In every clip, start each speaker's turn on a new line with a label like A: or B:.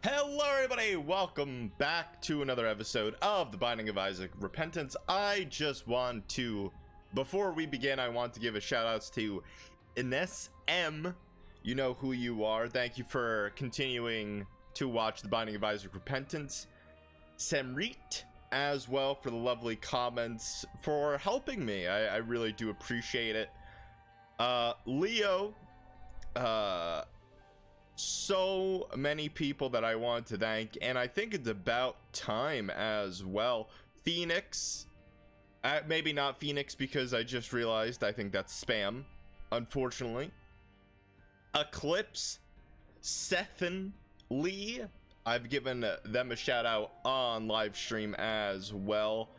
A: Hello everybody, welcome back to another episode of The Binding of Isaac Repentance. I just want to, before we begin, I want to give a shout outs to Ines M. You know who you are. Thank you for continuing to watch The Binding of Isaac Repentance. Semrit as well for the lovely comments, for helping me. I really do appreciate it. Leo, so many people that I want to thank, and I think it's about time as well. Phoenix, maybe not Phoenix because I just realized I think that's spam, unfortunately. Eclipse, Sethan, Lee, I've given them a shout out on live stream as well,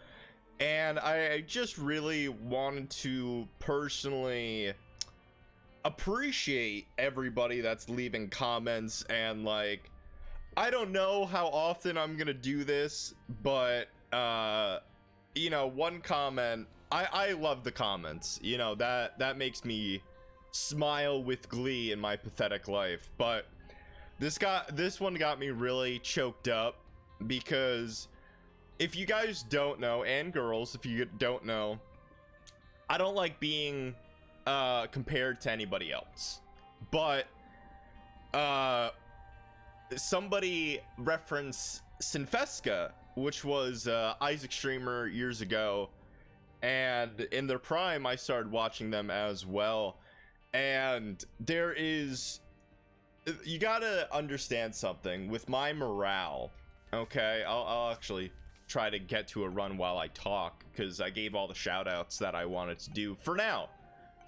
A: and I just really wanted to personally appreciate everybody that's leaving comments. And like, I don't know how often I'm gonna do this, but you know, one comment, I love the comments, you know, that makes me smile with glee in my pathetic life. But this one got me really choked up, because if you guys don't know, and girls, if you don't know, I don't like being compared to anybody else. But somebody referenced Sinfeska, which was Isaac streamer years ago, and in their prime I started watching them as well. And there is, you gotta understand something with my morale. Okay, I'll actually try to get to a run while I talk, because I gave all the shout outs that I wanted to do for now.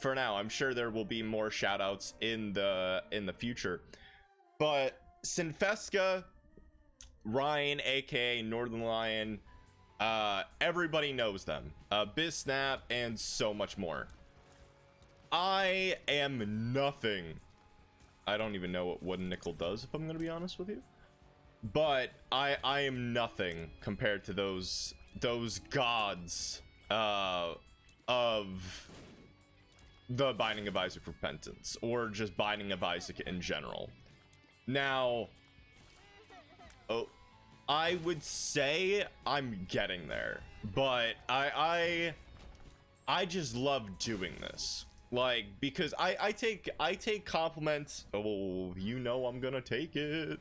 A: I'm sure there will be more shout outs in the future. But Sinfeska, Ryan, aka Northern Lion, everybody knows them, Bizsnap, and so much more. I am nothing. I don't even know what Wooden Nickel does, if I'm gonna be honest with you. But I am nothing compared to those gods of the Binding of Isaac Repentance, or just Binding of Isaac in general. Now, I would say I'm getting there, but I just love doing this, like, because I take compliments. Oh, you know I'm gonna take it.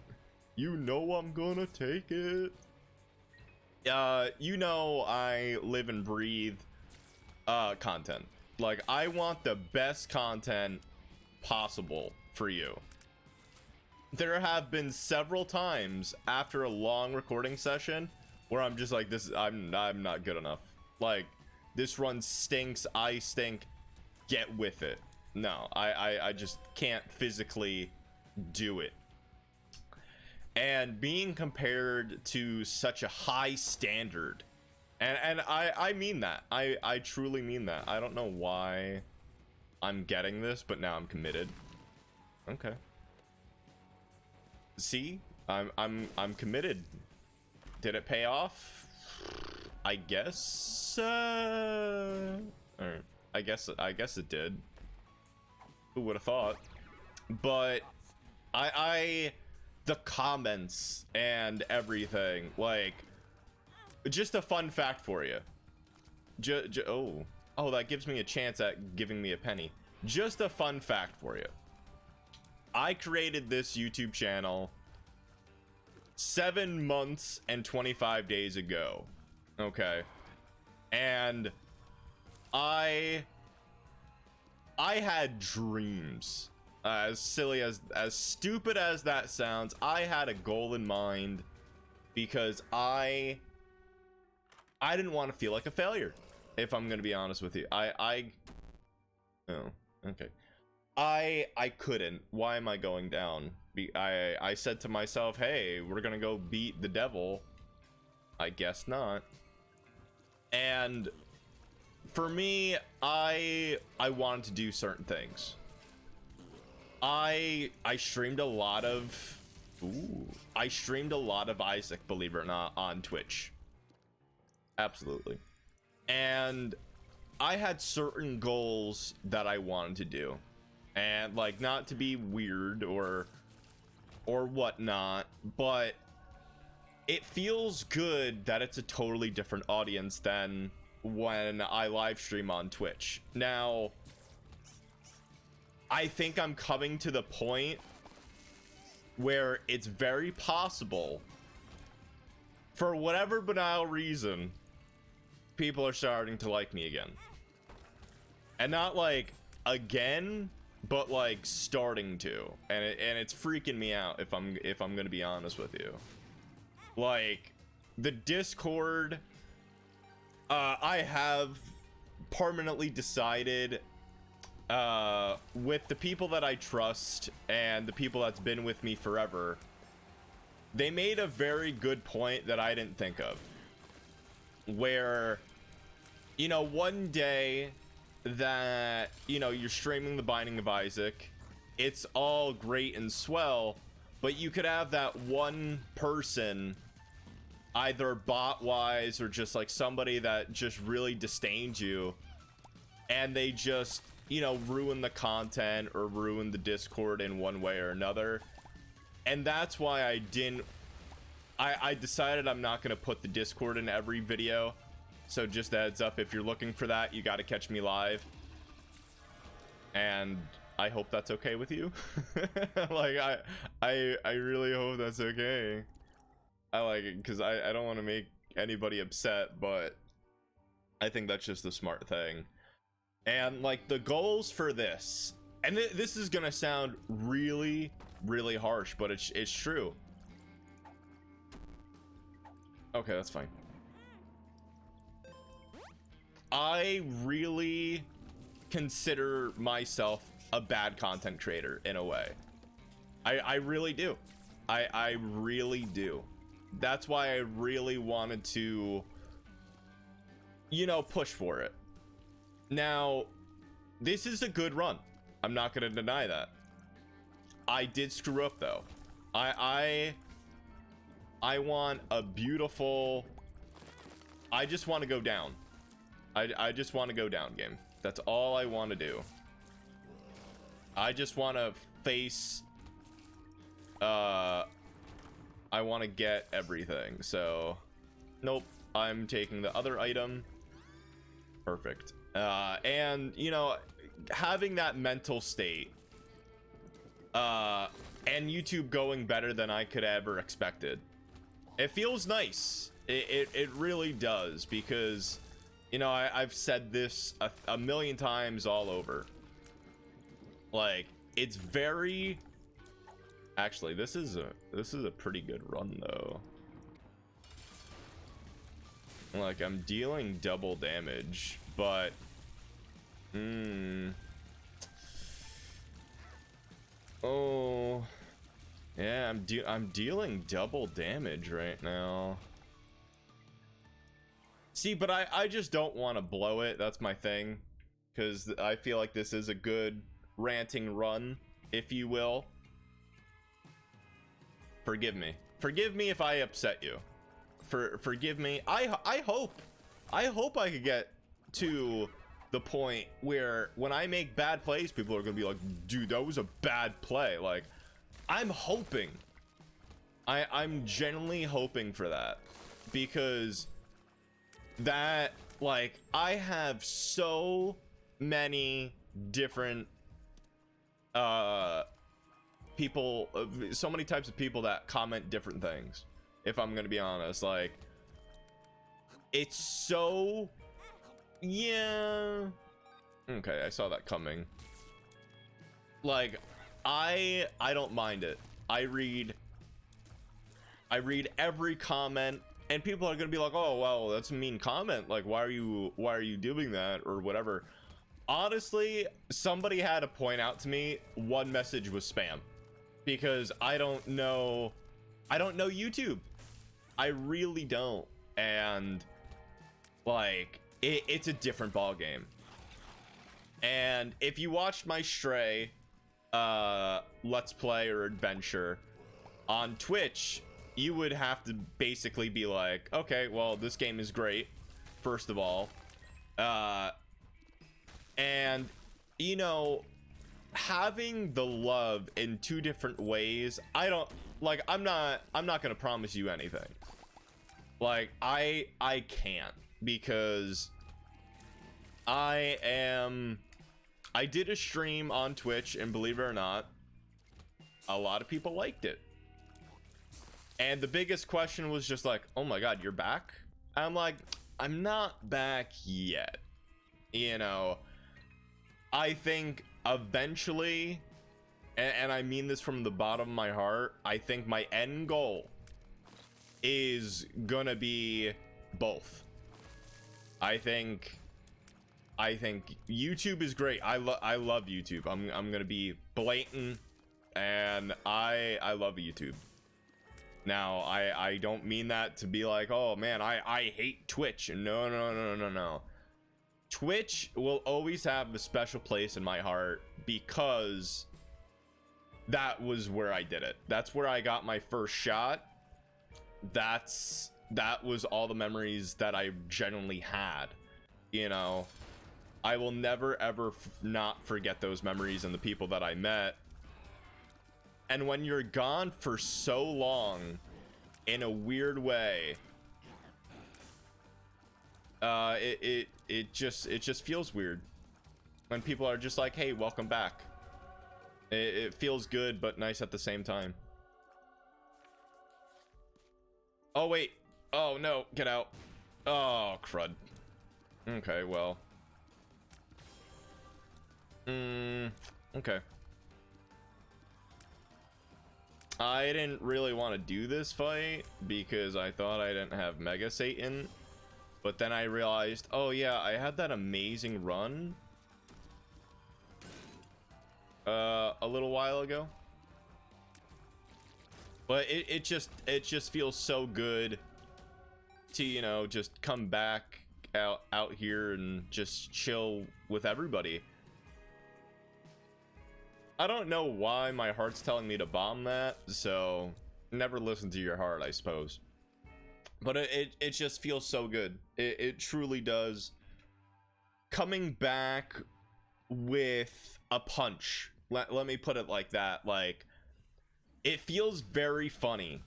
A: You know I'm gonna take it. You know I live and breathe content. Like, I want the best content possible for you. There have been several times after a long recording session where I'm just like, I'm not good enough. Like, this run stinks, I stink, get with it. No, I just can't physically do it. And being compared to such a high standard, and I mean that. I truly mean that. I don't know why I'm getting this, but now I'm committed. Okay. See? I'm committed. Did it pay off? I guess or I guess it did. Who would have thought? But the comments and everything, like, just a fun fact for you. Oh, that gives me a chance at giving me a penny. Just a fun fact for you. I created this YouTube channel 7 months and 25 days ago. Okay. And I had dreams. As silly as stupid as that sounds, I had a goal in mind, because I didn't want to feel like a failure, if I'm gonna be honest with you. Oh, okay. I couldn't. Why am I going down? I said to myself, hey, we're gonna go beat the devil. I guess not. And for me, I wanted to do certain things. I streamed a lot of Isaac, believe it or not, on Twitch. Absolutely. And I had certain goals that I wanted to do, and like, not to be weird or or whatnot, but it feels good that it's a totally different audience than when I live stream on Twitch. Now, I think I'm coming to the point where it's very possible, for whatever banal reason, people are starting to like me again. And not like again, but like starting to. And it's freaking me out if I'm gonna be honest with you. Like the Discord, I have permanently decided with the people that I trust and the people that's been with me forever, they made a very good point that I didn't think of, where, you know, one day that, you know, you're streaming The Binding of Isaac, it's all great and swell, but you could have that one person, either bot wise or just like somebody that just really disdains you, and they just, you know, ruin the content or ruin the Discord in one way or another. And that's why I decided I'm not going to put the Discord in every video. So just a heads up, if you're looking for that, you got to catch me live. And I hope that's okay with you. Like, I really hope that's okay. I like it because I don't want to make anybody upset, but I think that's just the smart thing. And like the goals for this, and this is gonna sound really, really harsh, but it's true. Okay, that's fine. I really consider myself a bad content creator in a way. I really do. I really do. That's why I really wanted to, you know, push for it. Now, this is a good run. I'm not going to deny that. I did screw up though. I want a beautiful, I just want to go down. I just want to go down, game. That's all I want to do. I just want to face, I want to get everything. So, nope, I'm taking the other item. Perfect. And you know, having that mental state, and YouTube going better than I could ever expected, it feels nice. It really does, because, you know, I've said this a million times all over. Like, it's very, actually, this is a pretty good run though. Like, I'm dealing double damage, but oh yeah, I'm dealing double damage right now. See, but I just don't want to blow it. That's my thing, because I feel like this is a good ranting run, if you will. Forgive me if I upset you. Forgive me. I hope I could get to the point where when I make bad plays, people are gonna be like, dude, that was a bad play. Like, I'm hoping, I'm genuinely hoping for that, because that, like, I have so many different people, so many types of people that comment different things, if I'm gonna be honest. Like, it's so, yeah, okay, I saw that coming. Like, I don't mind it. I read every comment, and people are gonna be like, oh well, that's a mean comment, like, why are you doing that, or whatever. Honestly, somebody had to point out to me one message was spam, because I don't know YouTube. I really don't. And like, it's a different ball game. And if you watched my Stray let's play or adventure on Twitch, you would have to basically be like, okay, well, this game is great, first of all, and, you know, having the love in two different ways, I don't like, I'm not gonna promise you anything. Like, I can't, because I did a stream on Twitch, and believe it or not, a lot of people liked it. And the biggest question was just like, oh my god, you're back? I'm like, I'm not back yet. You know, I think eventually, and I mean this from the bottom of my heart, I think my end goal is gonna be both. I think YouTube is great. I love YouTube. I'm gonna be blatant, and I love YouTube. Now, I don't mean that to be like, oh man, I hate Twitch. No. Twitch will always have a special place in my heart, because that was where I did it. That's where I got my first shot. That was all the memories that I genuinely had. You know, I will never ever not forget those memories and the people that I met. And when you're gone for so long, in a weird way, it just feels weird when people are just like, hey, welcome back. It feels good but nice at the same time. Oh wait, oh no, get out. Oh crud. Okay, well, okay. I didn't really want to do this fight because I thought I didn't have Mega Satan, but then I realized, oh yeah, I had that amazing run a little while ago. But it just feels so good to, you know, just come back out here and just chill with everybody. I don't know why my heart's telling me to bomb that, so never listen to your heart, I suppose. But it just feels so good. It truly does. Coming back with a punch. Let me put it like that. Like, it feels very funny.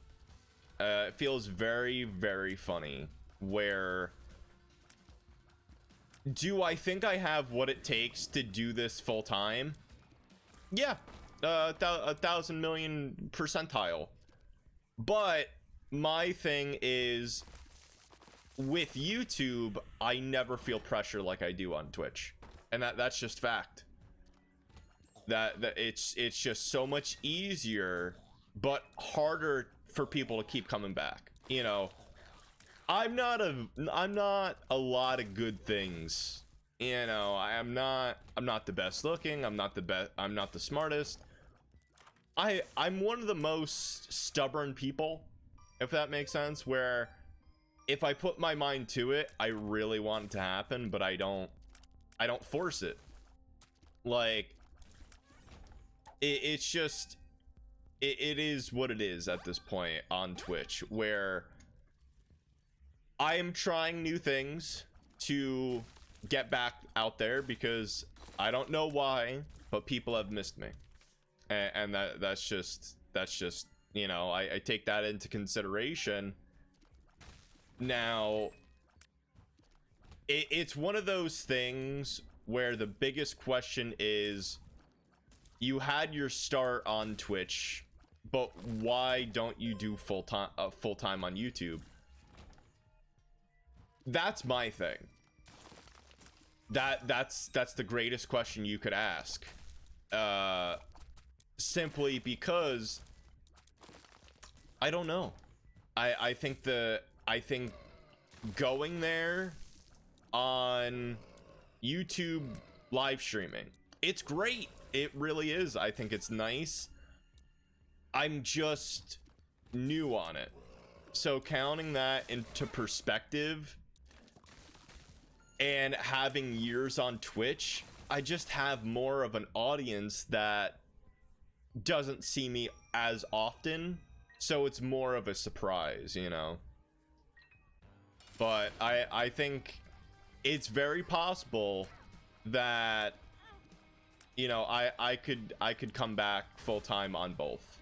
A: It feels very, very funny. Where, do I think I have what it takes to do this full time? Yeah, 1,000 million percentile. But my thing is, with YouTube, I never feel pressure like I do on Twitch, and that's just fact. That it's just so much easier, but harder for people to keep coming back. You know, I'm not a lot of good things. You know, I'm not the best looking, I'm not the smartest. I'm one of the most stubborn people, if that makes sense, where if I put my mind to it, I really want it to happen, but I don't force it. Like, it's just, it is what it is at this point on Twitch, where I am trying new things to get back out there, because I don't know why, but people have missed me, and that's just, you know, I take that into consideration. Now, it's one of those things where the biggest question is, you had your start on Twitch, but why don't you do full time on YouTube? That's my thing. That's the greatest question you could ask. Simply because I don't know. I think going there on YouTube live streaming, it's great. It really is. I think it's nice. I'm just new on it. So counting that into perspective, and having years on Twitch, I just have more of an audience that doesn't see me as often, so it's more of a surprise, you know. But I think it's very possible that, you know, I could come back full time on both.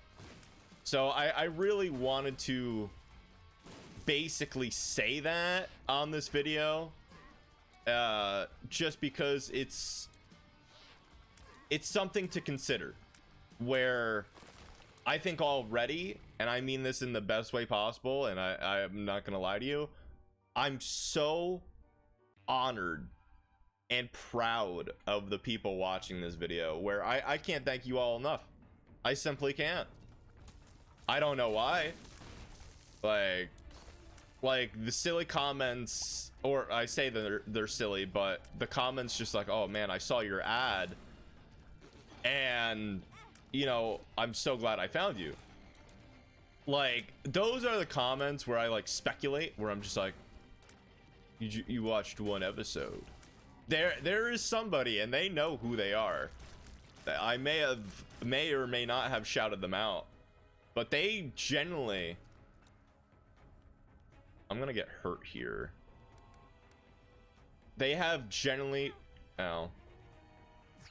A: So I really wanted to basically say that on this video, just because it's something to consider, where I think already, and I mean this in the best way possible, and I'm not gonna lie to you, I'm so honored and proud of the people watching this video, where I can't thank you all enough. I simply can't. I don't know why. Like the silly comments, or I say they're silly, but the comments just like, oh man, I saw your ad and you know, I'm so glad I found you. Like, those are the comments where I like speculate, where I'm just like, you watched one episode. There is somebody, and they know who they are. I may or may not have shouted them out, but they generally, I'm gonna get hurt here. They have generally, oh,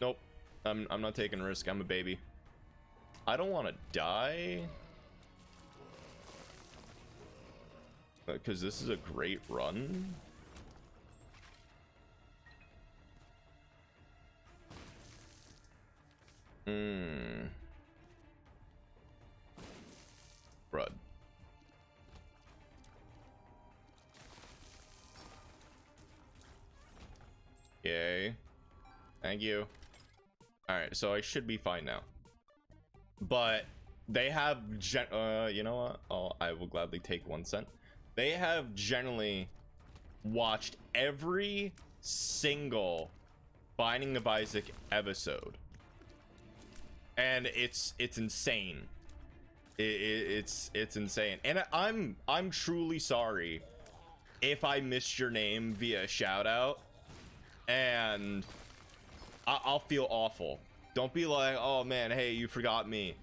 A: nope, I'm not taking a risk. I'm a baby. I don't want to die, because this is a great run. Brud. Yay. Thank you. Alright, so I should be fine now. But they have, you know what? I will gladly take 1 cent. They have generally watched every single Binding of Isaac episode. And it's insane. It's insane. And I'm truly sorry if I missed your name via shout out, and I'll feel awful. Don't be like, oh man, hey, you forgot me,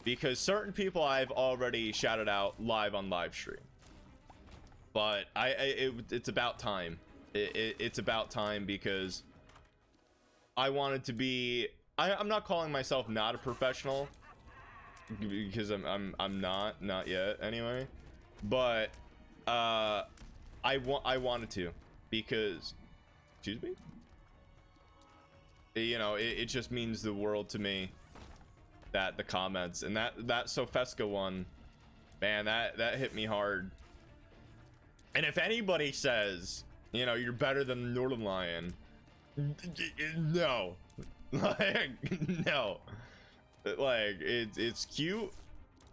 A: because certain people I've already shouted out live on live stream. But it's about time. It's about time, because I wanted to be. I'm not calling myself not a professional, because I'm not yet anyway, but I wanted to, because, excuse me, you know, it just means the world to me that the comments, and that Sofesca one, man, that hit me hard. And if anybody says, you know, you're better than Northern Lion, no. Like, no. Like, it's cute.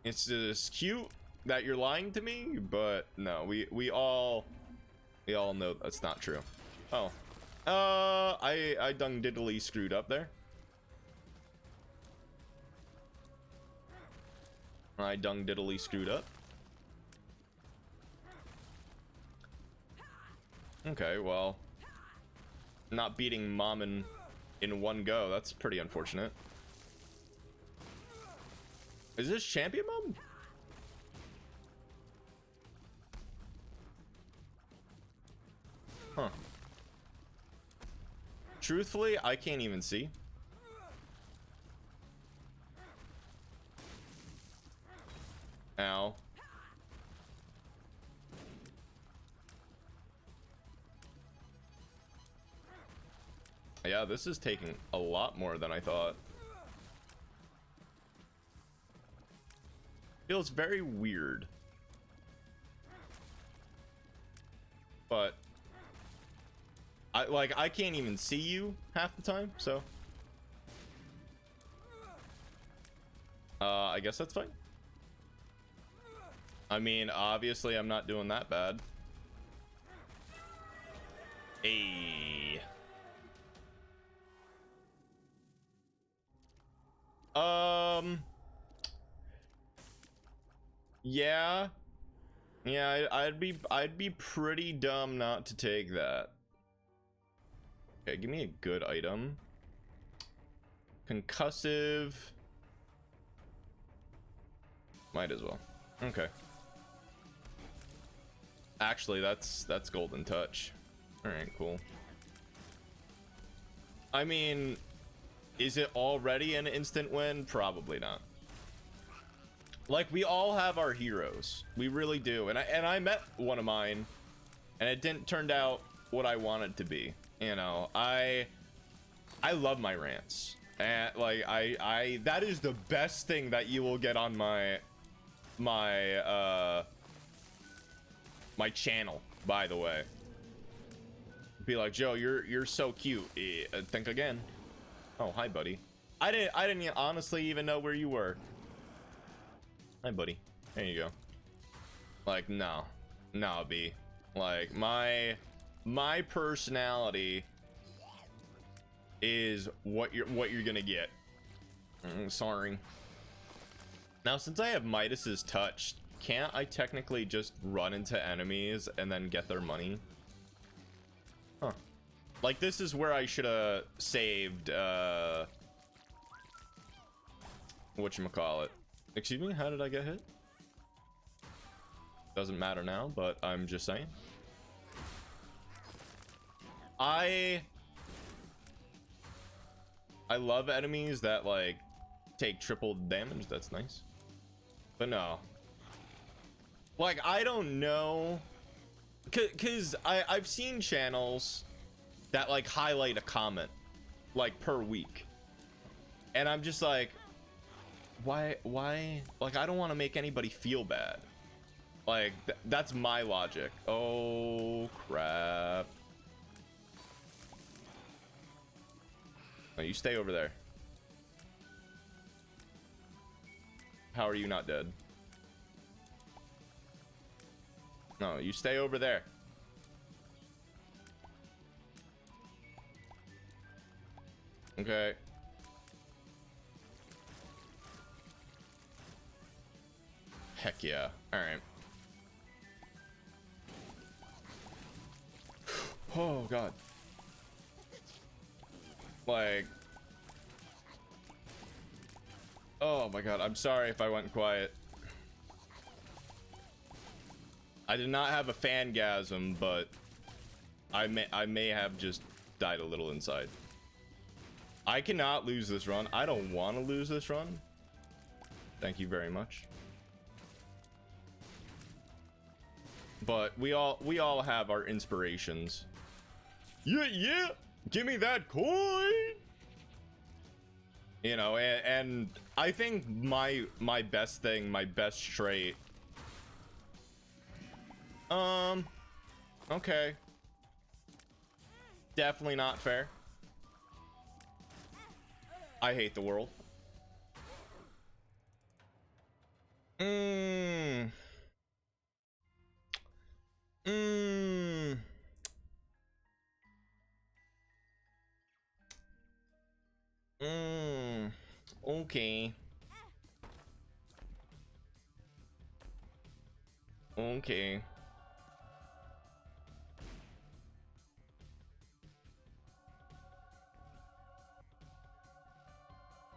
A: It's just cute that you're lying to me, but no, we all know that's not true. Oh, I done diddly screwed up there. I dung diddly screwed up. Okay, well, not beating Mom in one go, that's pretty unfortunate. Is this champion mode? Huh. Truthfully, I can't even see. Ow. Yeah, this is taking a lot more than I thought. Feels very weird. But I can't even see you half the time, so I guess that's fine. I mean, obviously I'm not doing that bad. Hey. Yeah. Yeah, I'd be pretty dumb not to take that. Okay, give me a good item. Concussive. Might as well. Okay. Actually, that's golden touch. All right, cool. I mean, is it already an instant win? Probably not. Like, we all have our heroes. We really do. And I met one of mine, and it didn't turn out what I wanted to be. You know, I love my rants. And like I that is the best thing that you will get on my channel, by the way. Be like, Joe, you're so cute. Think again. Oh, hi, buddy. I didn't honestly even know where you were. Hi, buddy. There you go. Like, no, B. Like, my personality is what you're gonna get. Sorry. Now, since I have Midas's touch, can't I technically just run into enemies and then get their money? Huh. Like, this is where I should have saved whatchamacallit. Excuse me, how did I get hit? Doesn't matter now, but I'm just saying. I love enemies that like take triple damage. That's nice. But no. Like, I don't know, cause I've seen channels that like highlight a comment like per week, and I'm just like, why? Like, I don't want to make anybody feel bad. Like, that's my logic. Oh crap. No, you stay over there. How are you not dead? No, you stay over there. Okay. Heck yeah. All right. Oh god. Like, oh my god, I'm sorry if I went quiet. I did not have a fangasm, but I may have just died a little inside. I cannot lose this run. I don't want to lose this run. Thank you very much. But we all have our inspirations. Yeah, give me that coin. You know, and I think my best thing, my best trait. Okay. Definitely not fair. I hate the world. Okay. Okay.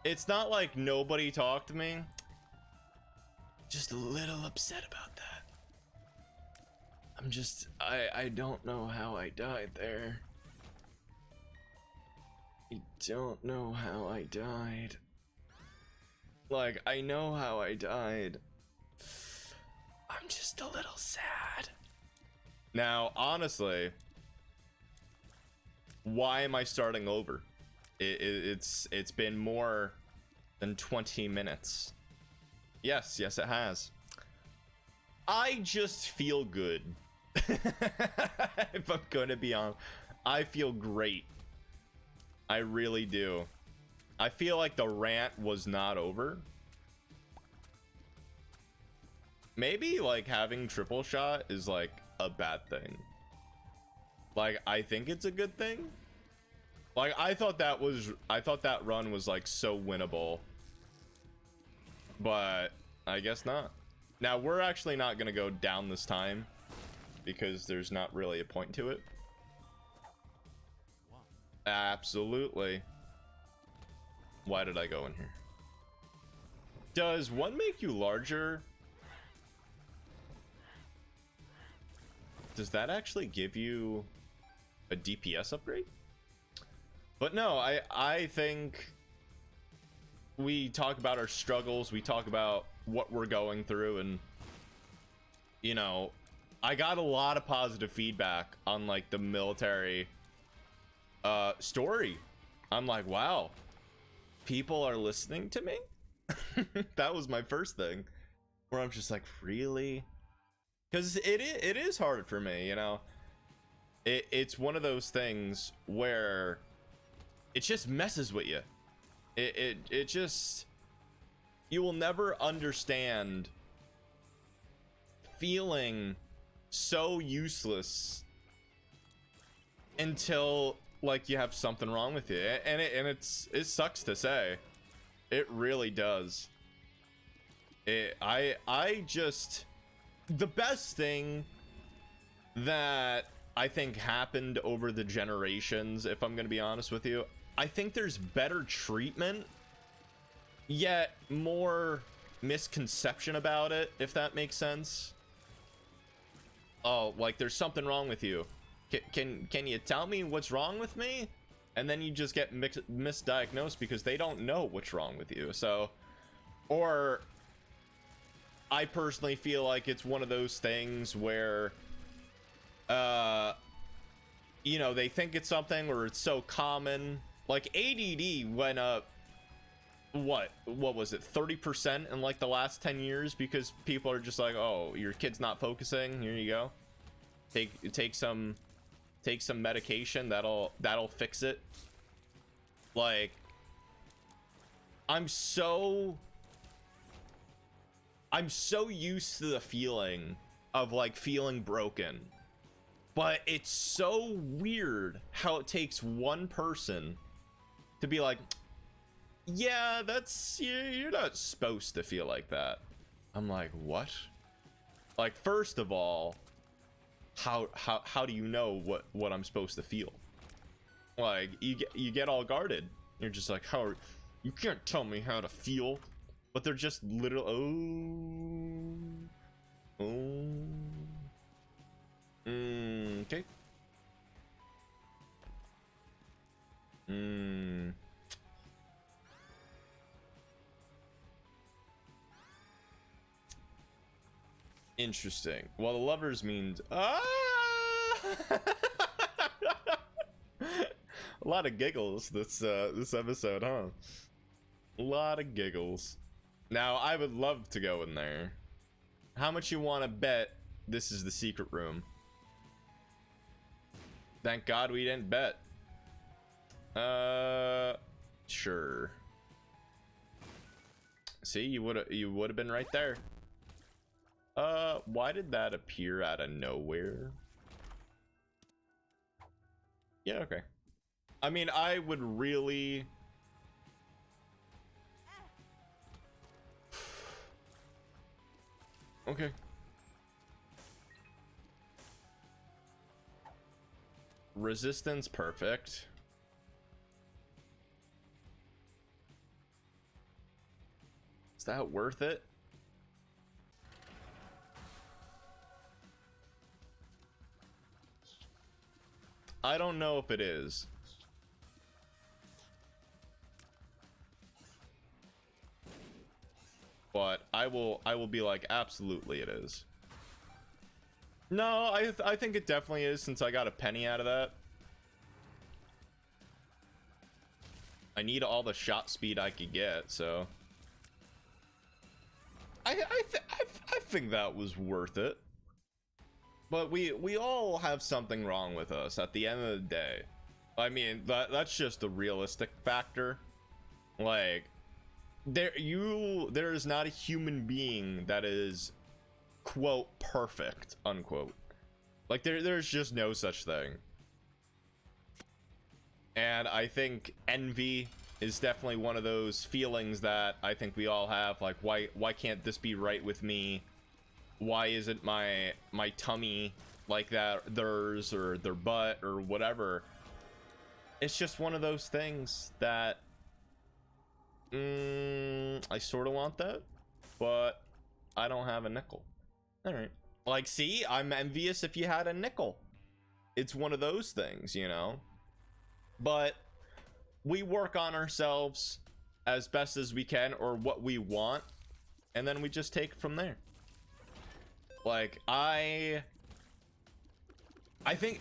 A: It's not like nobody talked to me. Just a little upset about that. I'm just, I don't know how I died there. I don't know how I died. Like, I know how I died. I'm just a little sad. Now, honestly, why am I starting over? It's been more than 20 minutes. Yes, it has. I just feel good. If I'm gonna be honest, I feel great. I really do. I feel like the rant was not over. Maybe like having triple shot is like a bad thing. Like, I think it's a good thing. Like, I thought that run was like so winnable, but I guess not. Now, we're actually not gonna go down this time because there's not really a point to it. Absolutely. Why did I go in here? Does one make you larger? Does that actually give you a DPS upgrade? But no, I think we talk about our struggles, we talk about what we're going through, and you know, I got a lot of positive feedback on like the military story. I'm like, wow, people are listening to me. That was my first thing, where I'm just like, really? Because it is hard for me, you know. It's one of those things where it just messes with you. It just, you will never understand feeling so useless until like you have something wrong with you, and it sucks to say, it really does. I just, the best thing that I think happened over the generations, if I'm gonna be honest with you, I think there's better treatment, yet more misconception about it, if that makes sense. Oh, like there's something wrong with you. Can you tell me what's wrong with me? And then you just get misdiagnosed because they don't know what's wrong with you. So, or I personally feel like it's one of those things where, you know, they think it's something, or it's so common. Like ADD went up, what was it, 30% in like the last 10 years, because people are just like, oh, your kid's not focusing, here you go, take some medication that'll fix it. Like, I'm so used to the feeling of like feeling broken, but it's so weird how it takes one person to be like, yeah, that's, you're not supposed to feel like that. I'm like, what? Like, first of all, how do you know what I'm supposed to feel? Like, you get all guarded. You're just like, you can't tell me how to feel. But they're just little, okay. Interesting. Well, the lovers means a lot of giggles this episode, huh? A lot of giggles. Now, I would love to go in there. How much you want to bet this is the secret room? Thank God we didn't bet. Sure. See, you would have been right there. Why did that appear out of nowhere? Yeah, okay. I mean, I would really... Okay. Resistance, perfect. Is that worth it? I don't know if it is. But I will be like, absolutely it is. No, I think it definitely is, since I got a penny out of that. I need all the shot speed I could get, so I think that was worth it. But we all have something wrong with us at the end of the day. I mean, that's just a realistic factor. Like, there is not a human being that is, quote, perfect, unquote. Like, there's just no such thing. And I think envy is definitely one of those feelings that I think we all have. Like, why can't this be right with me? Why isn't my tummy like that, theirs, or their butt, or whatever? It's just one of those things that I sort of want that, but I don't have a nickel. All right. Like, see, I'm envious if you had a nickel. It's one of those things, you know? But we work on ourselves as best as we can, or what we want. and then we just take it from there. Like, I think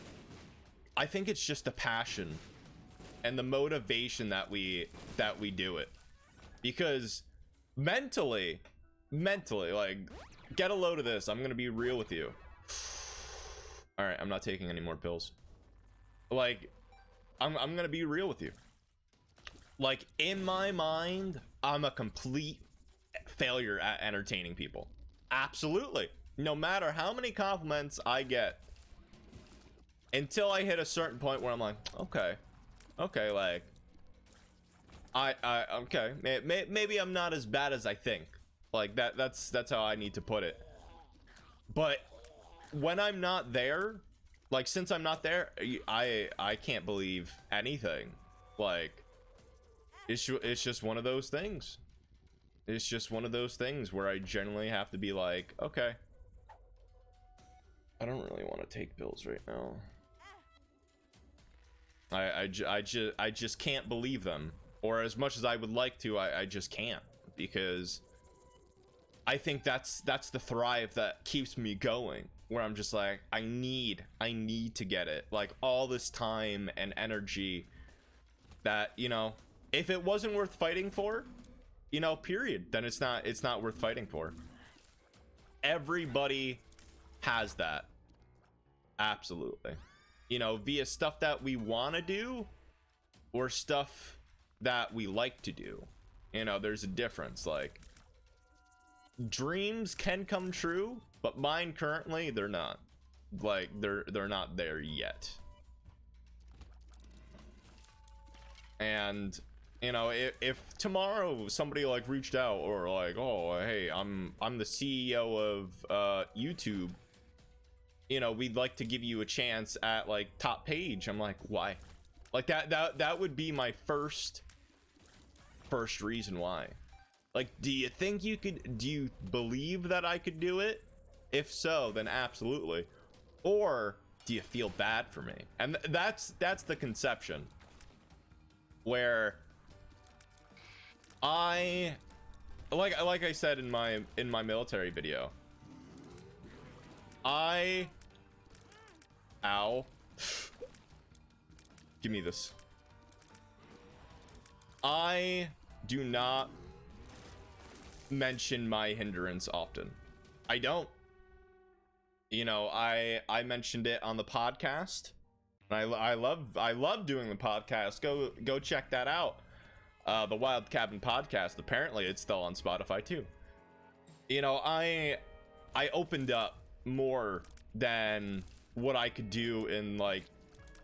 A: it's just the passion and the motivation that we do it, because mentally, like, get a load of this. I'm gonna be real with you. All right, I'm not taking any more pills. Like, I'm gonna be real with you. Like, in my mind, I'm a complete failure at entertaining people. Absolutely. No matter how many compliments I get, until I hit a certain point where I'm like, okay, like, okay, maybe I'm not as bad as I think. Like, that's how I need to put it. But when I'm not there, like, since I'm not there, I can't believe anything. Like, it's just one of those things. It's just one of those things where I generally have to be like, okay, I don't really want to take pills right now. I just can't believe them, or as much as I would like to, I just can't, because I think that's the thrive that keeps me going, where I'm just like, I need to get it, like, all this time and energy that, you know, if it wasn't worth fighting for, you know, period, then it's not worth fighting for. Everybody has that. Absolutely. You know, via stuff that we want to do or stuff that we like to do. You know, there's a difference. Like, dreams can come true, but mine currently, they're not. Like, they're not there yet. And, you know, if tomorrow somebody like reached out or like, oh, hey, I'm the CEO of YouTube, you know, we'd like to give you a chance at like top page. I'm like, why? Like, that would be my first reason why. Like, do you think you could, do you believe that I could do it? If so, then absolutely. Or do you feel bad for me? And that's the conception, where I like I said in my military video, ow, give me this. I do not mention my hindrance often. I don't. You know, I mentioned it on the podcast. And I love doing the podcast. Go check that out. The Wilde Cabin podcast. Apparently it's still on Spotify too. You know, I opened up more than what I could do in like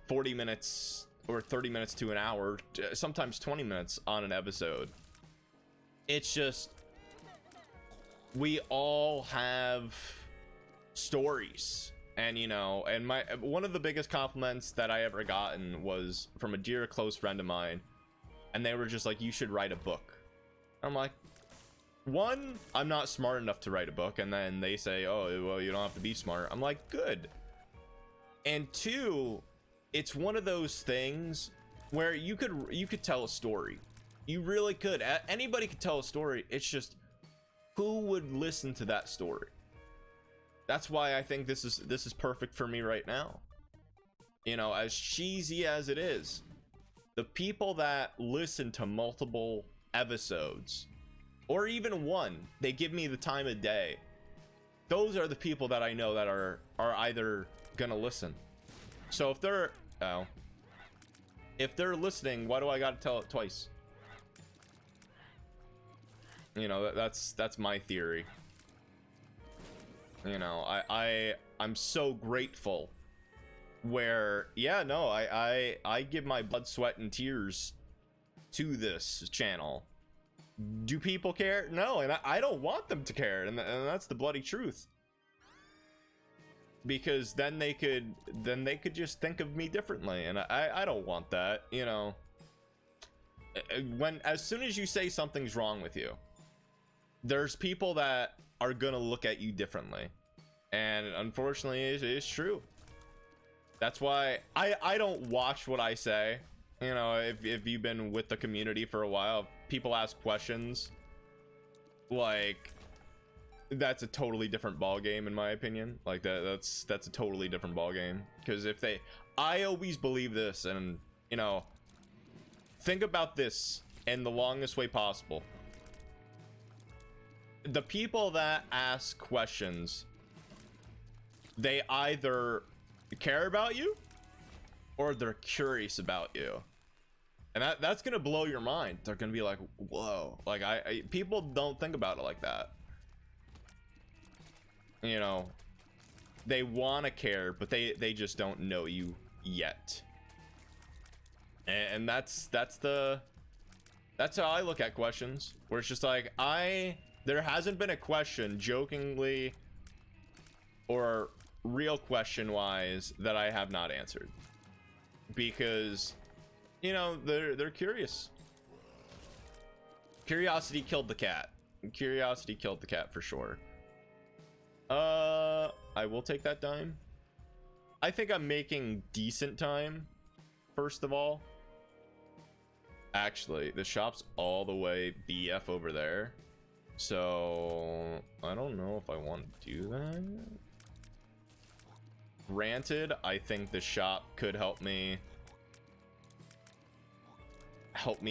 A: 40 minutes or 30 minutes to an hour, sometimes 20 minutes on an episode. It's just, we all have stories, and you know, and one of the biggest compliments that I ever gotten was from a dear close friend of mine, and they were just like, you should write a book. I'm like, one, I'm not smart enough to write a book, and then they say, oh, well, you don't have to be smart. I'm like, good. And two, it's one of those things where you could tell a story. You really could. Anybody could tell a story. It's just, who would listen to that story? That's why I think this is perfect for me right now. You know, as cheesy as it is, the people that listen to multiple episodes, or even one, they give me the time of day. Those are the people that I know that are either gonna listen. So if they're listening, why do I gotta tell it twice? You know, that's my theory. You know, I'm so grateful where, yeah, no, I give my blood, sweat, and tears to this channel. Do people care? No, and I don't want them to care, and that's the bloody truth. Because then they could just think of me differently, and I don't want that, you know. As soon as you say something's wrong with you, there's people that are gonna look at you differently, and unfortunately it's true. That's why I don't watch what I say. You know, if you've been with the community for a while, people ask questions like, that's a totally different ball game in my opinion. Like that's a totally different ball game, because if they, I always believe this, and you know, think about this in the longest way possible. The people that ask questions, they either care about you or they're curious about you. And that's gonna blow your mind. They're gonna be like, whoa, like people don't think about it like that. You know, they want to care, but they just don't know you yet. And that's how I look at questions, where it's just like, there hasn't been a question, jokingly or real question wise, that I have not answered, because you know, they're curious. Curiosity killed the cat. Curiosity killed the cat for sure. I will take that dime. I think I'm making decent time, first of all. Actually, the shop's all the way BF over there, so I don't know if I want to do that. Granted, I think the shop could help me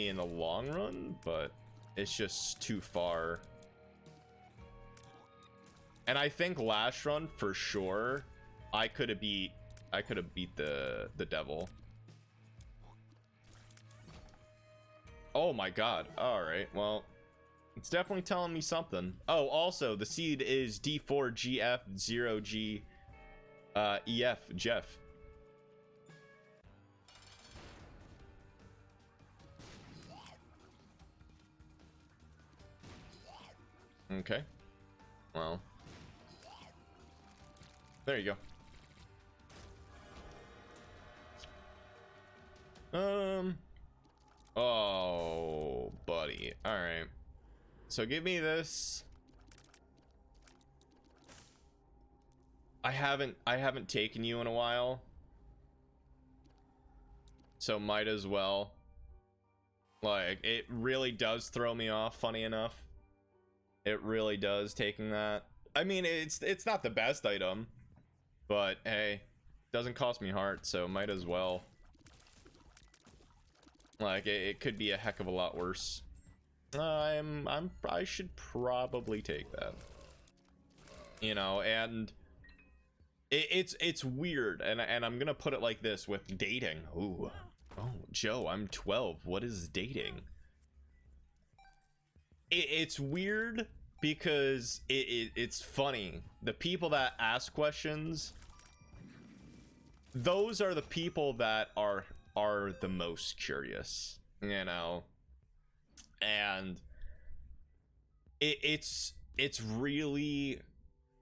A: in the long run, but it's just too far. And I think last run for sure I could have beat the devil. Oh my god. All right, well, it's definitely telling me something. Oh, also the seed is D4GF0G EF Jeff. Okay, well, there you go. Oh buddy, all right, so give me this. I haven't taken you in a while, so might as well. Like, it really does throw me off, funny enough. It really does, taking that. I mean, it's not the best item, but hey, doesn't cost me heart, so might as well. Like, it could be a heck of a lot worse. I should probably take that. You know, and it's weird, and I'm gonna put it like this with dating. Ooh, oh, Joe, I'm 12. What is dating? It's weird because it's funny. The people that ask questions, those are the people that are the most curious, you know. And it's really,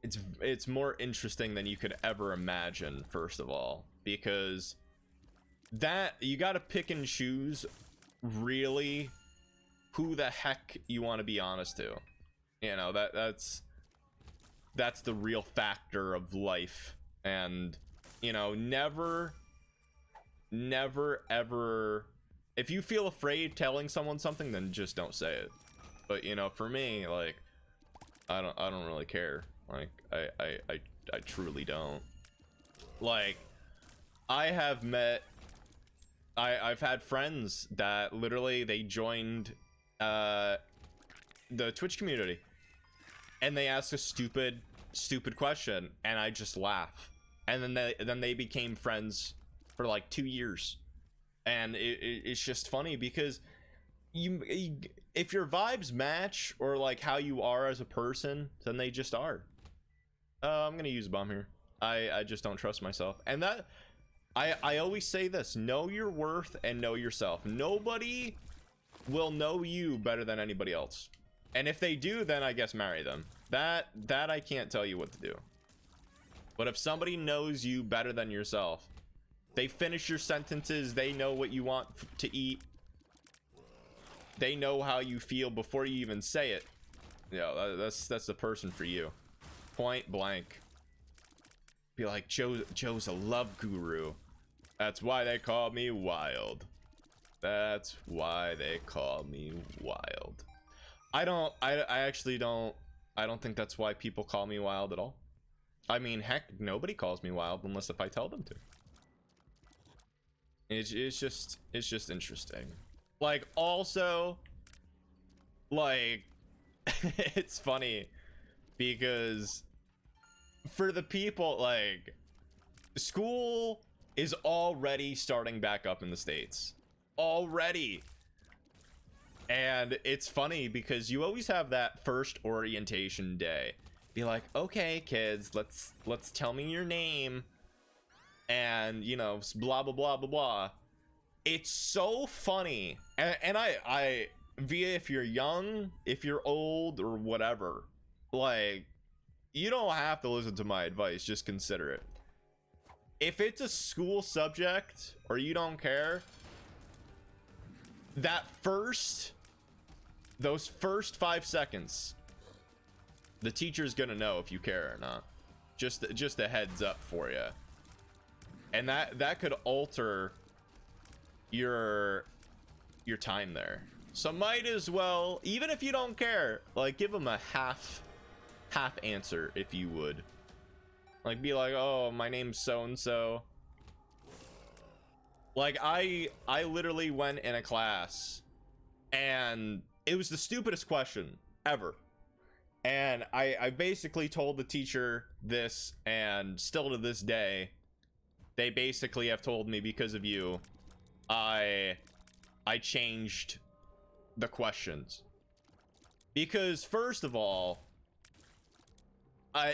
A: it's more interesting than you could ever imagine, first of all, because that you got to pick and choose really who the heck you want to be honest to. You know, that's the real factor of life. And you know, never ever, if you feel afraid telling someone something, then just don't say it. But you know, for me, like, I don't really care. Like, I truly don't. Like, I've had friends that literally, they joined the Twitch community and they asked a stupid question, and I just laugh, and then they became friends for like 2 years. And it's just funny because if your vibes match, or like how you are as a person, then they just are. I'm gonna use bomb here. I just don't trust myself, and that I always say this: know your worth and know yourself. Nobody will know you better than anybody else, and if they do, then I guess marry them. That I can't tell you what to do. But if somebody knows you better than yourself, they finish your sentences, they know what you want to eat, they know how you feel before you even say it, yeah, that's the person for you, point blank. Be like, Joe's a love guru. That's why they call me Wilde. That's why they call me Wilde. I actually don't I don't think that's why people call me Wilde at all. I mean, heck, nobody calls me Wilde unless if I tell them to. It's just interesting. Like, also, like, it's funny because for the people, like, school is already starting back up in the States. Already. And it's funny because you always have that first orientation day. Be like, okay, kids, let's tell me your name. And, you know, blah, blah, blah, blah, blah. It's so funny. And I via, if you're young, if you're old or whatever, like, you don't have to listen to my advice. Just consider it. If it's a school subject or you don't care, those first 5 seconds, the teacher's gonna know if you care or not. Just a heads up for you. And that could alter your time there. So might as well, even if you don't care, like, give them a half answer if you would. Like, be like, oh, my name's so and so. Like, I literally went in a class and it was the stupidest question ever. And I basically told the teacher this, and still to this day, they basically have told me, because of you, I changed the questions. Because first of all,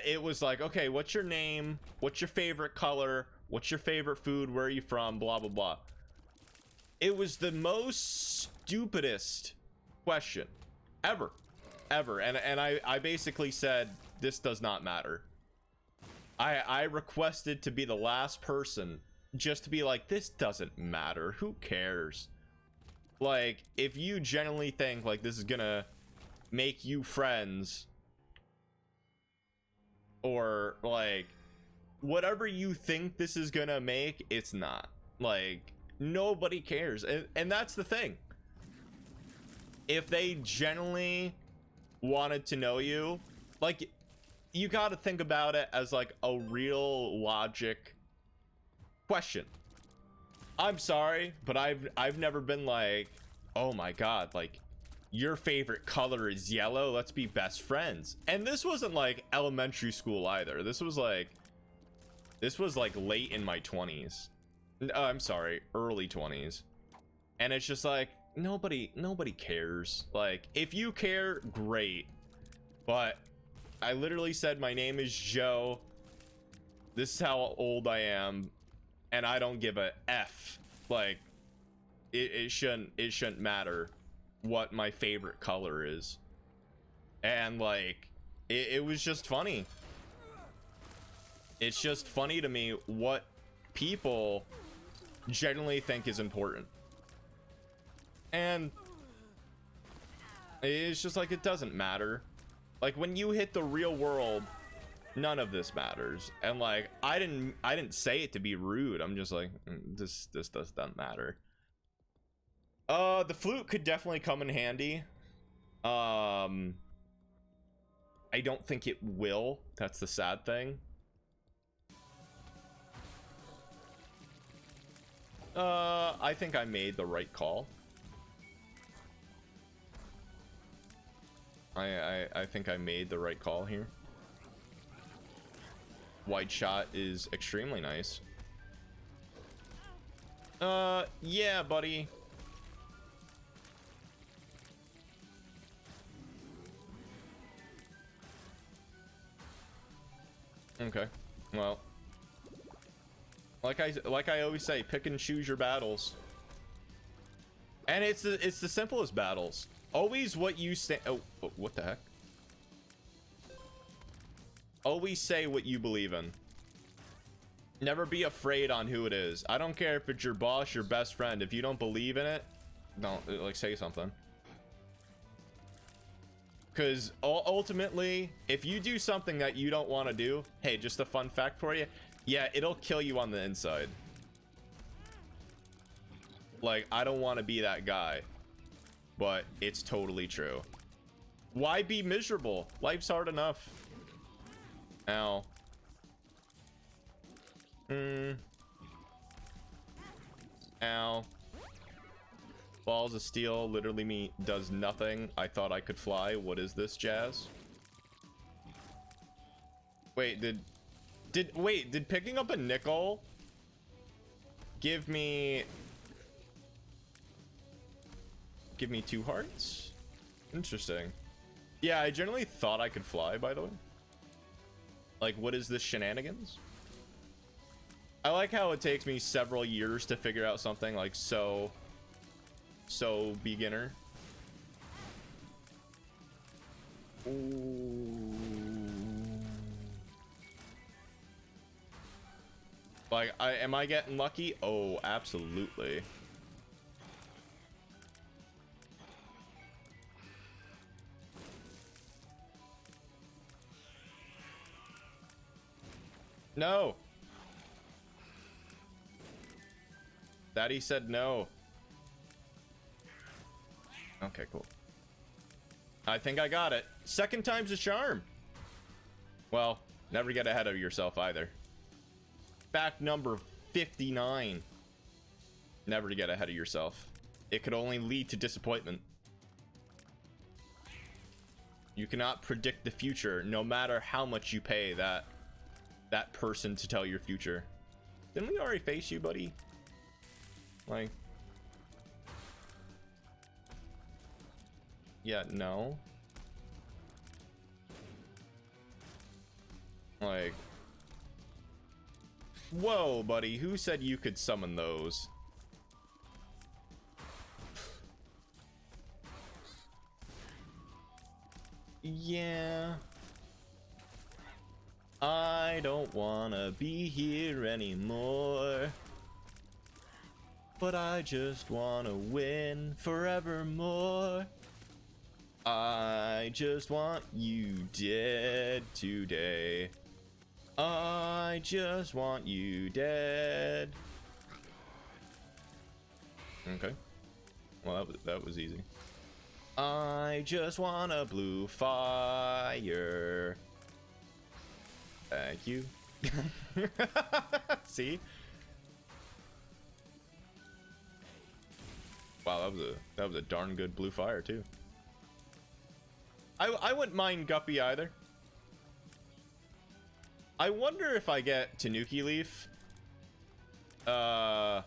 A: it was like, okay, what's your name? What's your favorite color? What's your favorite food? Where are you from? Blah, blah, blah. It was the most stupidest question ever. And I basically said, this does not matter. I requested to be the last person just to be like, this doesn't matter. Who cares? Like, if you genuinely think like this is gonna make you friends, or like whatever you think this is gonna make, it's not. Like, nobody cares. And that's the thing. If they genuinely wanted to know you, like, you got to think about it as like a real logic question. I'm sorry, but I've never been like, oh my god, like, your favorite color is yellow, let's be best friends. And this wasn't like elementary school either. This was like late in my 20s. I'm sorry, early 20s. And it's just like, nobody cares. Like, if you care, great. But I literally said, my name is Joe, this is how old I am, and I don't give a F. Like, it shouldn't matter what my favorite color is. And like, it was just funny. It's just funny to me what people generally think is important. And it's just like, it doesn't matter. Like, when you hit the real world, none of this matters. And like, I didn't say it to be rude. I'm just like, this doesn't matter. The flute could definitely come in handy. I don't think it will. That's the sad thing. I think I made the right call. I think I made the right call here. Wide shot is extremely nice. Yeah, buddy. Okay, well, like I always say, pick and choose your battles. And it's the simplest battles. Always what you say. Oh, what the heck? Always say what you believe in. Never be afraid on who it is. I don't care if it's your boss, your best friend. If you don't believe in it, don't, like, say something. Because ultimately, if you do something that you don't want to do, hey, just a fun fact for you, yeah, it'll kill you on the inside. Like, I don't want to be that guy, but it's totally true. Why be miserable? Life's hard enough. Ow. Ow. Balls of steel literally does nothing. I thought I could fly. What is this, Jazz? Wait, did picking up a nickel give me 2 hearts? Interesting. Yeah, I generally thought I could fly, by the way. Like, what is this shenanigans? I like how it takes me several years to figure out something like so beginner. Ooh. Like, am I getting lucky? Oh, absolutely. No. Daddy said no. Okay, cool. I think I got it. Second time's a charm. Well, never get ahead of yourself either. Fact number 59. Never to get ahead of yourself. It could only lead to disappointment. You cannot predict the future, no matter how much you pay that person to tell your future. Didn't we already face you, buddy? Like, yeah, no. Like, whoa, buddy, who said you could summon those? Yeah. I don't wanna be here anymore, but I just wanna win forevermore. I just want you dead today. I just want you dead. Okay. Well, that was easy. I just want a blue fire. Thank you. See? Wow, that was a darn good blue fire too. I wouldn't mind Guppy either. I wonder if I get Tanuki Leaf, and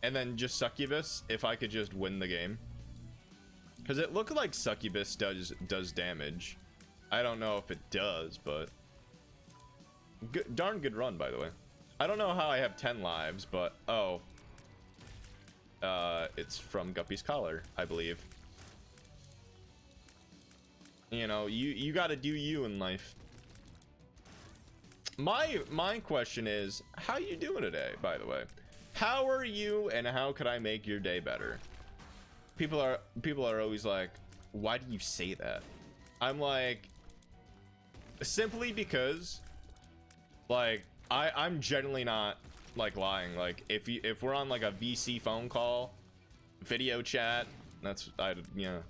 A: then just Succubus, if I could just win the game. Because it looked like Succubus does damage. I don't know if it does, but darn good run, by the way. I don't know how I have 10 lives, but oh, it's from Guppy's collar, I believe. You know, you got to do you in life. My question is, how you doing today, by the way? How are you, and how could I make your day better? People are always like, why do you say that? I'm like, simply because, like, I'm generally not like lying. Like, if we're on like a VC phone call, video chat, I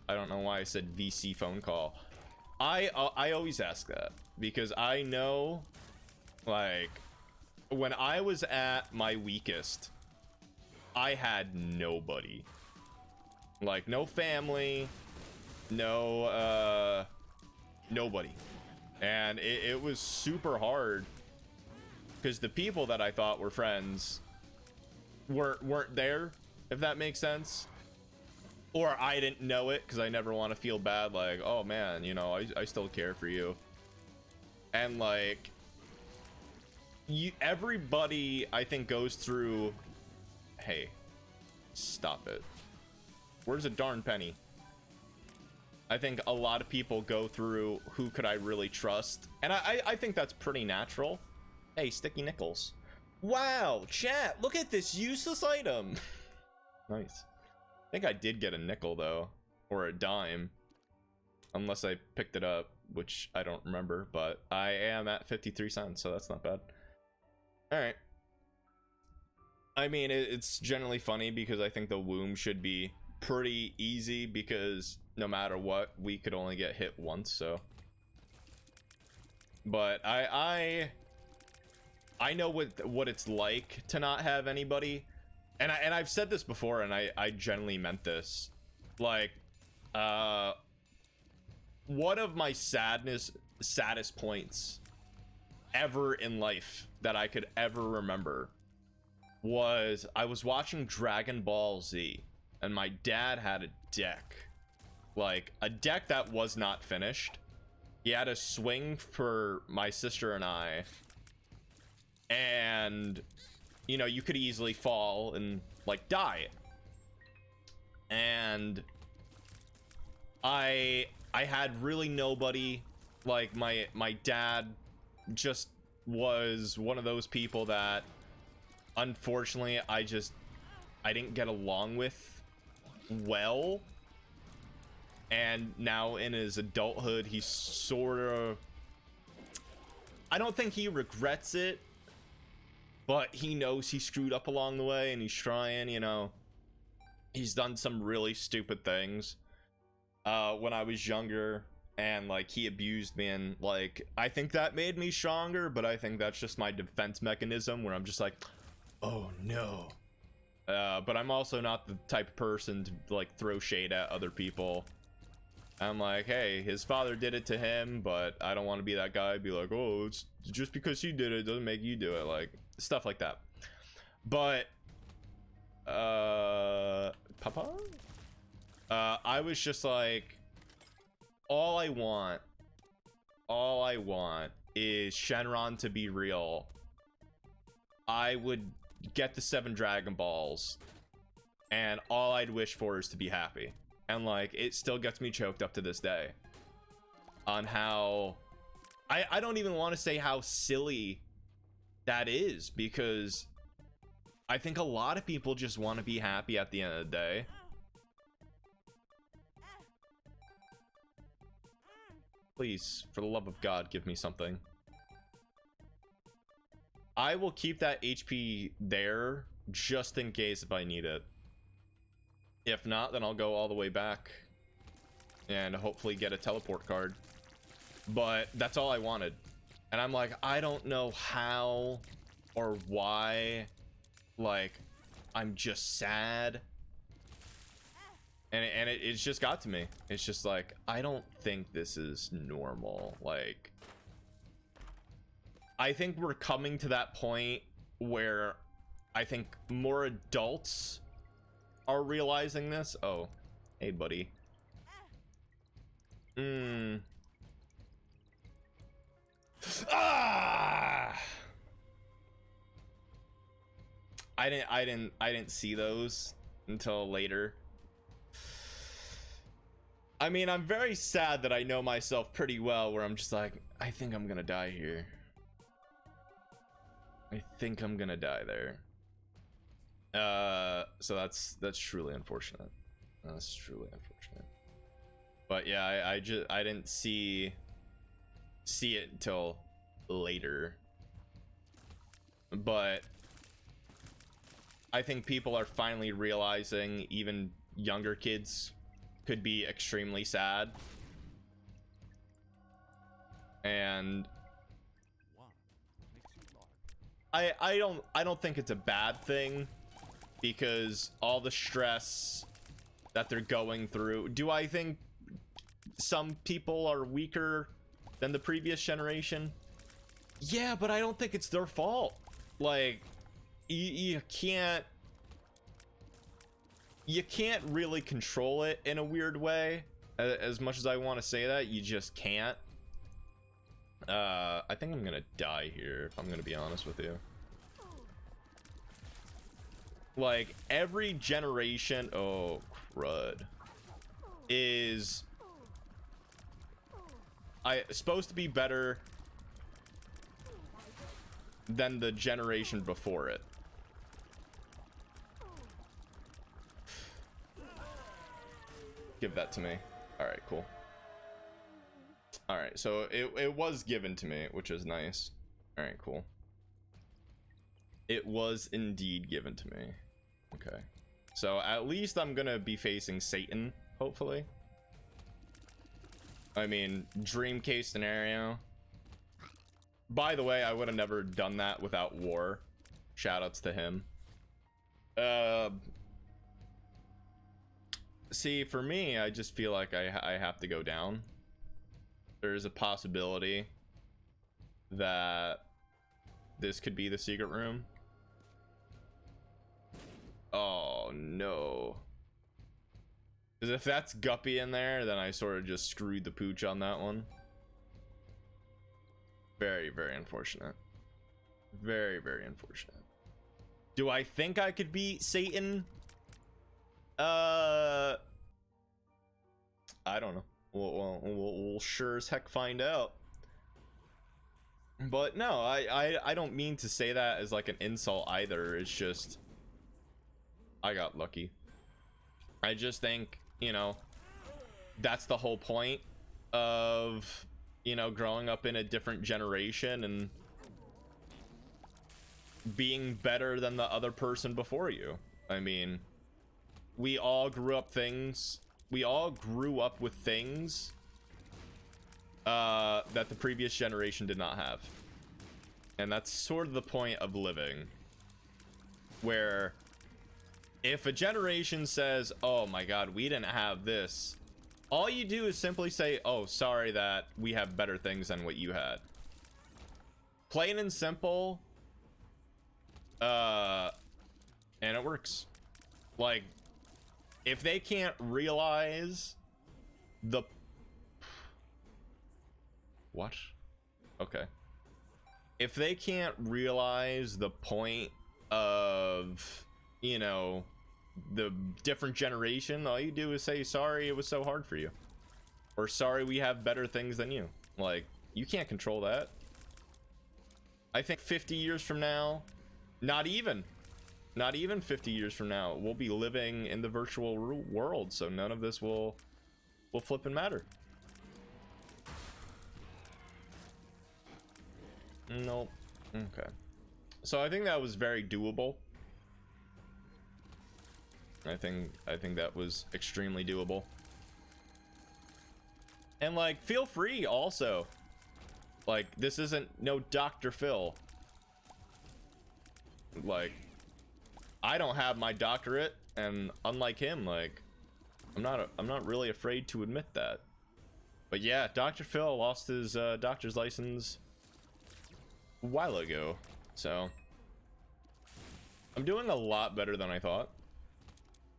A: don't know why I said VC phone call. I always ask that because I know, like, when I was at my weakest, I had nobody. Like, no family, no nobody. And it was super hard because the people that I thought were friends weren't there, if that makes sense. Or I didn't know it because I never want to feel bad, like, oh man, you know, I still care for you. And like, everybody I think goes through, hey, stop it. Where's a darn penny? I think a lot of people go through, who could I really trust? And I think that's pretty natural. Hey, sticky nickels. Wow, chat, look at this useless item. Nice. I think I did get a nickel though, or a dime, unless I picked it up, which I don't remember, but I am at 53 cents, so that's not bad. All right. I mean, it's generally funny because I think the womb should be pretty easy because no matter what, we could only get hit once, so. But I know what it's like to not have anybody, and I've said this before, and I genuinely meant this. Like, one of my saddest points ever in life that I could ever remember was I was watching Dragon Ball Z, and my dad had a deck, like a deck that was not finished. He had a swing for my sister and I, and you know, you could easily fall and like die. And I had really nobody. Like my dad just was one of those people that unfortunately I didn't get along with well. And now in his adulthood, he's sort of, I don't think he regrets it, but he knows he screwed up along the way, and he's trying, you know. He's done some really stupid things when I was younger, and like he abused me, and like I think that made me stronger, but I think that's just my defense mechanism where I'm just like, oh no. But I'm also not the type of person to like throw shade at other people. I'm like, hey, his father did it to him, but I don't want to be that guy. Be like, oh, it's just because he did it doesn't make you do it, like stuff like that. But Papa, I was just like, all I want is Shenron to be real. I would get the 7 Dragon Balls, and all I'd wish for is to be happy. And like, it still gets me choked up to this day on how I don't even want to say how silly that is, because I think a lot of people just want to be happy at the end of the day. Please, for the love of God, give me something. I will keep that HP there just in case if I need it. If not, then I'll go all the way back and hopefully get a teleport card. But that's all I wanted. And I'm like, I don't know how or why. Like, I'm just sad. And it's just got to me. It's just like, I don't think this is normal. Like, I think we're coming to that point where I think more adults are realizing this. Oh, hey buddy. Ah! I didn't see those until later. I mean, I'm very sad that I know myself pretty well, where I'm just like, I think I'm gonna die here. I think I'm gonna die there. So that's truly unfortunate. That's truly unfortunate. But yeah, I didn't see it until later. But I think people are finally realizing even younger kids could be extremely sad. And I don't think it's a bad thing, because all the stress that they're going through. Do I think some people are weaker than the previous generation? Yeah, but I don't think it's their fault. Like, you can't really control it in a weird way. As much as I want to say that, you just can't. I think I'm gonna die here, if I'm gonna be honest with you. Like, every generation, oh crud, is supposed to be better than the generation before it. Give that to me. All right, cool. All right, so it was given to me, which is nice. All right, cool. It was indeed given to me. Okay, so at least I'm gonna be facing Satan, hopefully. I mean, dream case scenario. By the way, I would have never done that without War. Shoutouts to him. See, for me, I just feel like I have to go down. There's a possibility that this could be the secret room. Oh no. Because if that's Guppy in there, then I sort of just screwed the pooch on that one. Very, very unfortunate. Very, very unfortunate. Do I think I could beat Satan? I don't know. We'll sure as heck find out. But no, I don't mean to say that as like an insult either. It's just I got lucky. I just think, you know, that's the whole point of, you know, growing up in a different generation and being better than the other person before you. I mean, we all grew up with things that the previous generation did not have. And that's sort of the point of living, where if a generation says, oh my god, we didn't have this, all you do is simply say, oh, sorry that we have better things than what you had. Plain and simple. And it works. Like, if they can't realize the... What? Okay. If they can't realize the point of, you know, the different generation, all you do is say, sorry it was so hard for you. Or sorry we have better things than you. Like, you can't control that. I think 50 years from now, not even 50 years from now, we'll be living in the virtual world, so none of this will flip and matter. Nope. Okay. So I think that was very doable. I think that was extremely doable. And like, feel free also. Like, this isn't no Dr. Phil. Like, I don't have my doctorate, and unlike him, like, I'm not really afraid to admit that. But yeah, Dr. Phil lost his doctor's license a while ago, so I'm doing a lot better than I thought.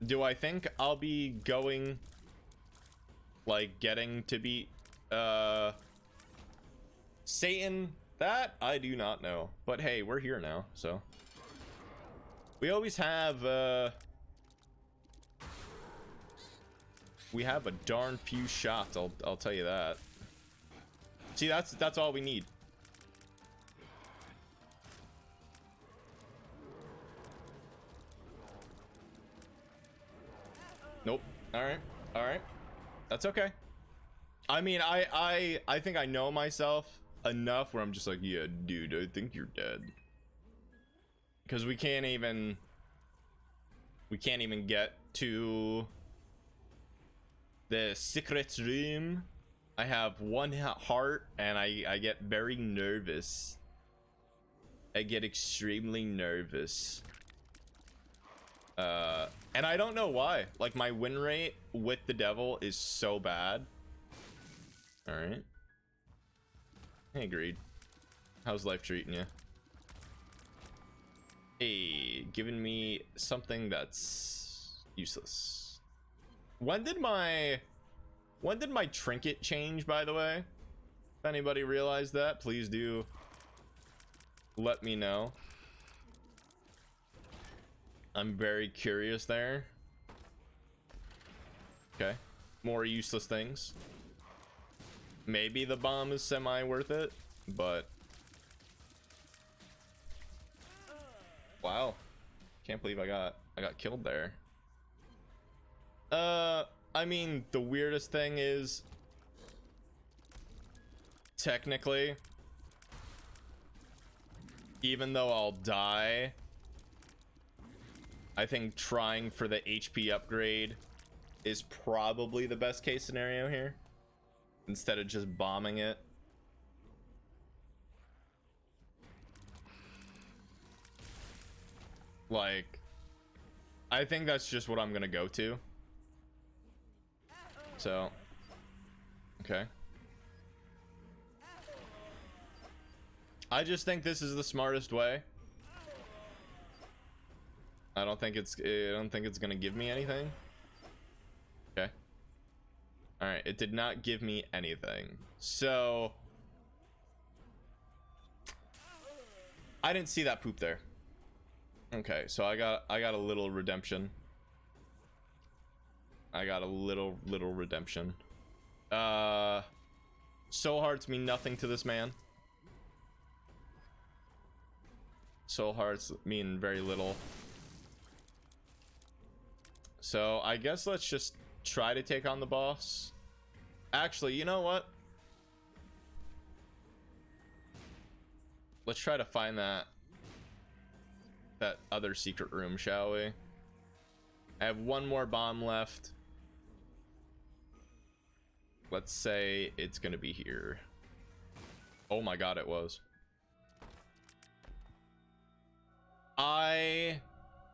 A: Do I think I'll be going, like, getting to beat Satan? That I do not know, but hey, we're here now, so we always have we have a darn few shots, I'll tell you that. See, that's all we need. Nope. All right, that's okay. I mean, I think I know myself enough where I'm just like, yeah, dude, I think you're dead, because we can't even get to the secret room. I have one heart and I get very nervous. I get extremely nervous. And I don't know why. Like, my win rate with the devil is so bad. All right. Hey, agreed. How's life treating you? Hey, giving me something that's useless. When did my trinket change, by the way? If anybody realized that, please do let me know. I'm very curious there. Okay, more useless things. Maybe the bomb is semi worth it, but wow, can't believe I got killed there. I mean, the weirdest thing is, technically, even though I'll die, I think trying for the HP upgrade is probably the best case scenario here. instead of just bombing it. Like, I think that's just what I'm gonna go to. So, okay. I just think this is the smartest way. I don't think it's gonna give me anything. Okay. All right, it did not give me anything. So I didn't see that poop there. Okay, so I got a little redemption. I got a little redemption. Soul hearts mean nothing to this man. Soul hearts mean very little. So I guess let's just try to take on the boss. Actually, you know what? Let's try to find that other secret room, shall we? I have one more bomb left. Let's say it's gonna be here. Oh my god, it was. I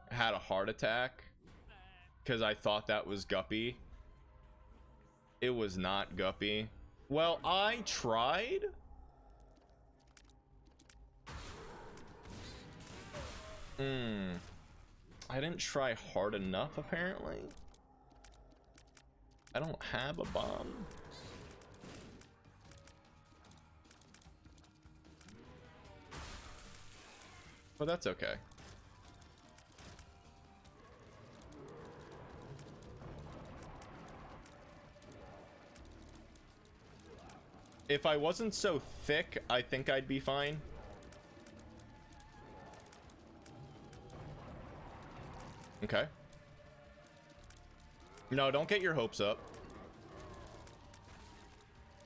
A: had a heart attack because I thought that was Guppy. It was not Guppy. Well, I tried. I didn't try hard enough, apparently. I don't have a bomb. But that's okay. If I wasn't so thick, I think I'd be fine. Okay. No, don't get your hopes up.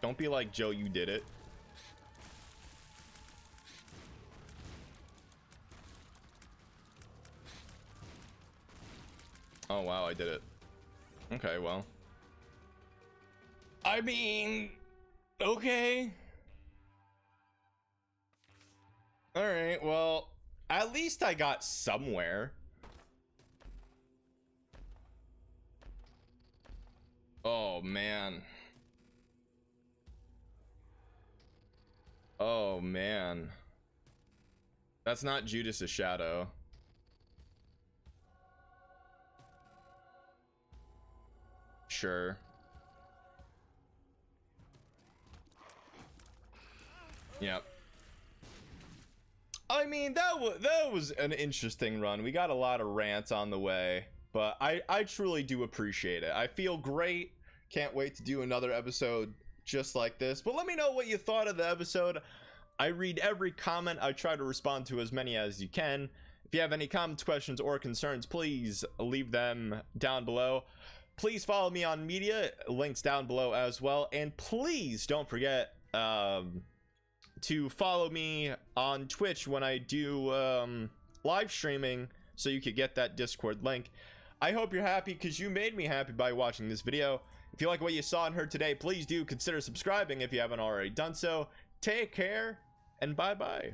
A: Don't be like, Joe, you did it. Oh, wow, I did it. Okay, well. I mean, okay. All right, well, at least I got somewhere. Oh, man. Oh, man. That's not Judas's shadow. Sure. Yep. I mean, that was an interesting run. We got a lot of rants on the way, but I truly do appreciate it. I feel great. Can't wait to do another episode just like this. But let me know what you thought of the episode. I read every comment. I try to respond to as many as you can. If you have any comments, questions, or concerns, please leave them down below. Please follow me on media, links down below as well. And please don't forget to follow me on Twitch when I do live streaming, so you could get that Discord link. I hope you're happy because you made me happy by watching this video. If you like what you saw and heard today, please do consider subscribing if you haven't already done so. Take care and bye-bye.